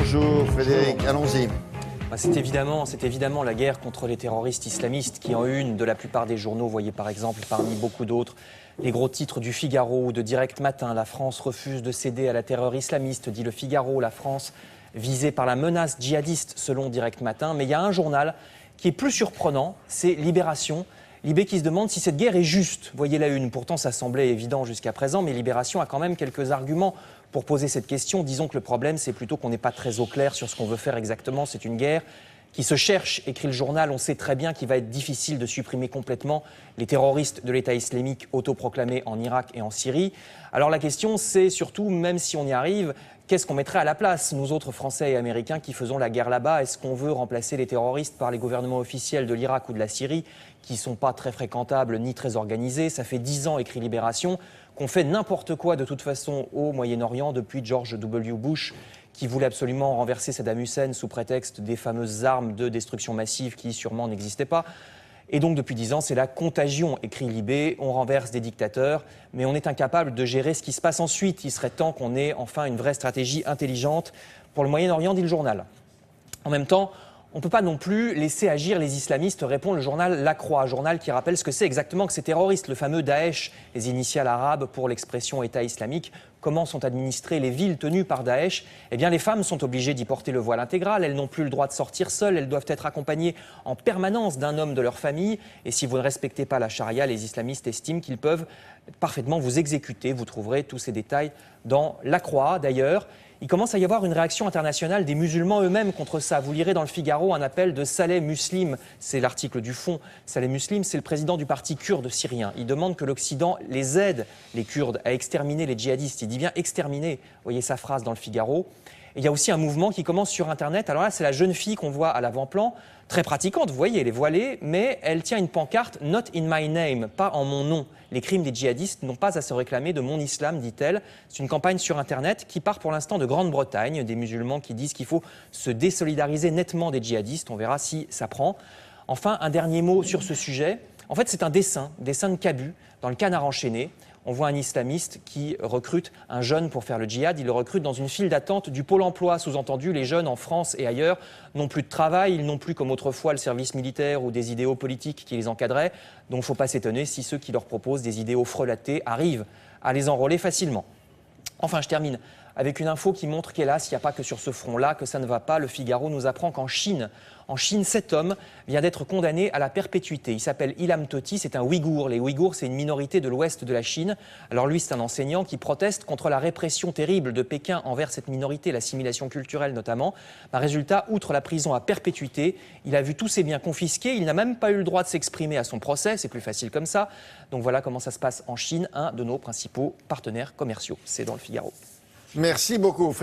Bonjour Frédéric, allons-y. C'est évidemment la guerre contre les terroristes islamistes qui en une de la plupart des journaux. Vous voyez par exemple parmi beaucoup d'autres les gros titres du Figaro ou de Direct Matin. La France refuse de céder à la terreur islamiste, dit le Figaro. La France visée par la menace djihadiste selon Direct Matin. Mais il y a un journal qui est plus surprenant, c'est Libération. Libé qui se demande si cette guerre est juste. Voyez la une. Pourtant, ça semblait évident jusqu'à présent, mais Libération a quand même quelques arguments pour poser cette question. Disons que le problème, c'est plutôt qu'on n'est pas très au clair sur ce qu'on veut faire exactement. C'est une guerre qui se cherche, écrit le journal. On sait très bien qu'il va être difficile de supprimer complètement les terroristes de l'État islamique autoproclamés en Irak et en Syrie. Alors la question, c'est surtout, même si on y arrive, qu'est-ce qu'on mettrait à la place, nous autres Français et Américains qui faisons la guerre là-bas? Est-ce qu'on veut remplacer les terroristes par les gouvernements officiels de l'Irak ou de la Syrie, qui ne sont pas très fréquentables ni très organisés? Ça fait 10 ans, écrit Libération, qu'on fait n'importe quoi de toute façon au Moyen-Orient depuis George W. Bush, qui voulait absolument renverser Saddam Hussein sous prétexte des fameuses armes de destruction massive qui sûrement n'existaient pas. Et donc depuis 10 ans, c'est la contagion, écrit Libé. On renverse des dictateurs, mais on est incapable de gérer ce qui se passe ensuite. Il serait temps qu'on ait enfin une vraie stratégie intelligente pour le Moyen-Orient, dit le journal. En même temps, on ne peut pas non plus laisser agir les islamistes, répond le journal La Croix, journal qui rappelle ce que c'est exactement que ces terroristes, le fameux Daesh, les initiales arabes pour l'expression État islamique. Comment sont administrées les villes tenues par Daesh? Eh bien, les femmes sont obligées d'y porter le voile intégral. Elles n'ont plus le droit de sortir seules. Elles doivent être accompagnées en permanence d'un homme de leur famille. Et si vous ne respectez pas la charia, les islamistes estiment qu'ils peuvent parfaitement vous exécuter. Vous trouverez tous ces détails dans La Croix, d'ailleurs. Il commence à y avoir une réaction internationale des musulmans eux-mêmes contre ça. Vous lirez dans le Figaro un appel de Saleh Muslim, c'est l'article du fond. Saleh Muslim, c'est le président du parti kurde syrien. Il demande que l'Occident les aide, les Kurdes, à exterminer les djihadistes. Il dit bien exterminer, vous voyez sa phrase dans le Figaro. Et il y a aussi un mouvement qui commence sur Internet. Alors là, c'est la jeune fille qu'on voit à l'avant-plan, très pratiquante, vous voyez, elle est voilée, mais elle tient une pancarte « Not in my name », pas en mon nom. Les crimes des djihadistes n'ont pas à se réclamer de mon islam, dit-elle. C'est une campagne sur Internet qui part pour l'instant de Grande-Bretagne, des musulmans qui disent qu'il faut se désolidariser nettement des djihadistes. On verra si ça prend. Enfin, un dernier mot sur ce sujet. En fait, c'est un dessin de Cabu, dans le Canard enchaîné. On voit un islamiste qui recrute un jeune pour faire le djihad. Il le recrute dans une file d'attente du Pôle emploi. Sous-entendu, les jeunes en France et ailleurs n'ont plus de travail. Ils n'ont plus comme autrefois le service militaire ou des idéaux politiques qui les encadraient. Donc il ne faut pas s'étonner si ceux qui leur proposent des idéaux frelatés arrivent à les enrôler facilement. Enfin, je termine avec une info qui montre qu'hélas, il n'y a pas que sur ce front-là que ça ne va pas. Le Figaro nous apprend qu'en Chine, cet homme vient d'être condamné à la perpétuité. Il s'appelle Ilham Tohti, c'est un Ouïghour. Les Ouïghours, c'est une minorité de l'ouest de la Chine. Alors lui, c'est un enseignant qui proteste contre la répression terrible de Pékin envers cette minorité, l'assimilation culturelle notamment. Résultat, outre la prison à perpétuité, il a vu tous ses biens confisqués. Il n'a même pas eu le droit de s'exprimer à son procès. C'est plus facile comme ça. Donc voilà comment ça se passe en Chine, un de nos principaux partenaires commerciaux. C'est dans le Figaro. Merci beaucoup.